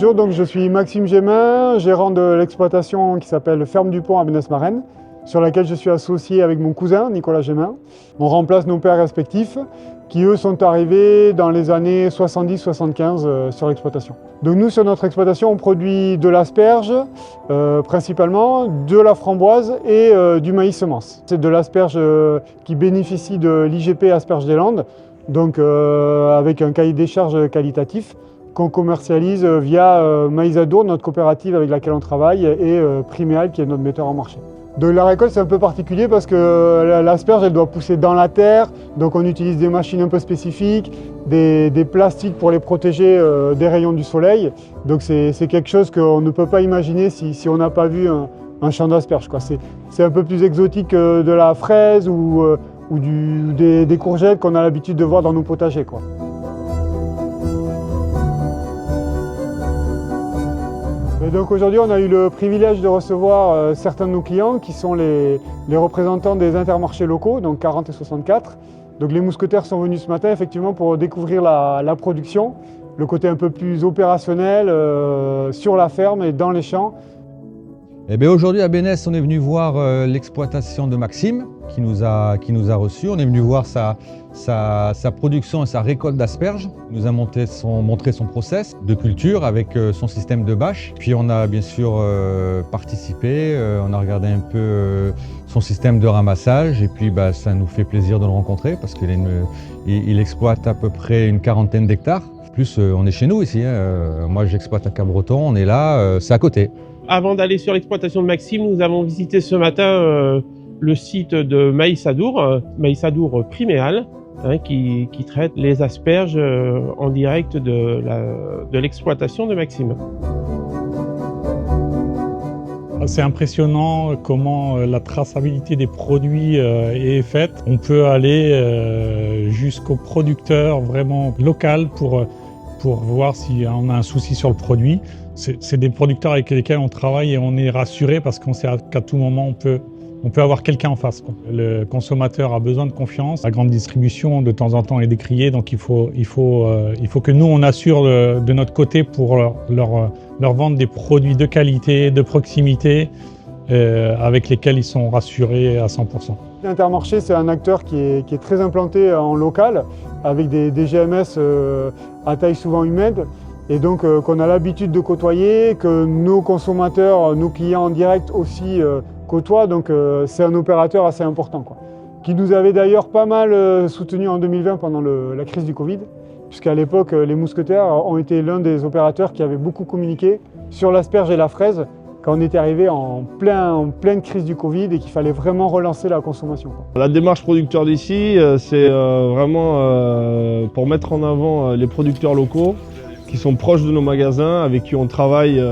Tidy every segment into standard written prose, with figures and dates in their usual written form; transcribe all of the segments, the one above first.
Bonjour, donc je suis Maxime Gémin, gérant de l'exploitation qui s'appelle Ferme du Pont à Bénesse-Marennes, sur laquelle je suis associé avec mon cousin Nicolas Gémin. On remplace nos pères respectifs qui eux sont arrivés dans les années 70-75 sur l'exploitation. Donc nous sur notre exploitation on produit de l'asperge principalement, de la framboise et du maïs semence. C'est de l'asperge qui bénéficie de l'IGP Asperges des Landes, donc avec un cahier des charges qualitatif qu'on commercialise via Maïs Adour, notre coopérative avec laquelle on travaille, et Priméal qui est notre metteur en marché. Donc la récolte c'est un peu particulier parce que l'asperge elle doit pousser dans la terre, donc on utilise des machines un peu spécifiques, des plastiques pour les protéger des rayons du soleil. Donc c'est quelque chose qu'on ne peut pas imaginer si on n'a pas vu un champ d'asperges. C'est un peu plus exotique que de la fraise ou des courgettes qu'on a l'habitude de voir dans nos potagers, quoi. Et donc aujourd'hui, on a eu le privilège de recevoir certains de nos clients qui sont les représentants des intermarchés locaux, donc 40 et 64. Donc les mousquetaires sont venus ce matin effectivement pour découvrir la production, le côté un peu plus opérationnel sur la ferme et dans les champs. Eh bien aujourd'hui à Bénesse, on est venu voir l'exploitation de Maxime qui nous a reçus. On est venu voir sa production et sa récolte d'asperges. Il nous a montré son process de culture avec son système de bâche. Puis on a bien sûr participé, on a regardé un peu son système de ramassage et puis ça nous fait plaisir de le rencontrer parce qu'il exploite à peu près une quarantaine d'hectares. Plus on est chez nous ici, hein. Moi j'exploite à Cabreton, on est là, c'est à côté. Avant d'aller sur l'exploitation de Maxime, nous avons visité ce matin le site de Maïs Adour Priméal, qui traite les asperges en direct de l'exploitation de Maxime. C'est impressionnant comment la traçabilité des produits est faite. On peut aller jusqu'au producteur vraiment local pour voir si on a un souci sur le produit. C'est des producteurs avec lesquels on travaille et on est rassuré parce qu'on sait qu'à tout moment on peut avoir quelqu'un en face, quoi. Le consommateur a besoin de confiance. La grande distribution de temps en temps est décriée, donc il faut que nous on assure de notre côté pour leur vendre des produits de qualité, de proximité, avec lesquels ils sont rassurés à 100%. L'intermarché c'est un acteur qui est très implanté en local avec des GMS à taille souvent humaine. Et donc qu'on a l'habitude de côtoyer, que nos consommateurs, nos clients en direct aussi côtoient. Donc c'est un opérateur assez important, quoi. Qui nous avait d'ailleurs pas mal soutenu en 2020 pendant la crise du Covid, puisqu'à l'époque les mousquetaires ont été l'un des opérateurs qui avait beaucoup communiqué sur l'asperge et la fraise quand on était arrivé en pleine crise du Covid et qu'il fallait vraiment relancer la consommation, quoi. La démarche producteur d'ici, c'est vraiment pour mettre en avant les producteurs locaux qui sont proches de nos magasins, avec qui on travaille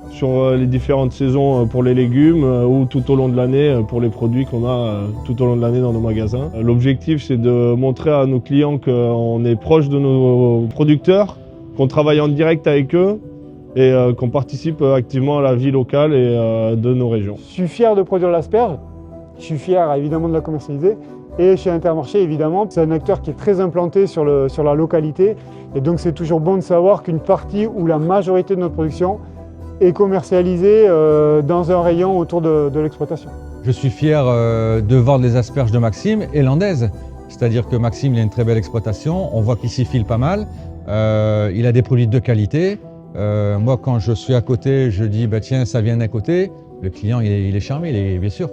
sur les différentes saisons pour les légumes ou tout au long de l'année pour les produits qu'on a tout au long de l'année dans nos magasins. L'objectif, c'est de montrer à nos clients qu'on est proche de nos producteurs, qu'on travaille en direct avec eux et qu'on participe activement à la vie locale et de nos régions. Je suis fier de produire l'asperge, je suis fier évidemment de la commercialiser. Et chez Intermarché, évidemment, c'est un acteur qui est très implanté sur la localité. Et donc c'est toujours bon de savoir qu'une partie ou la majorité de notre production est commercialisée dans un rayon autour de l'exploitation. Je suis fier de vendre les asperges de Maxime et landaises. C'est-à-dire que Maxime il a une très belle exploitation, on voit qu'il s'y file pas mal, il a des produits de qualité. Moi quand je suis à côté, je dis tiens ça vient d'un côté, le client il est charmé, bien sûr.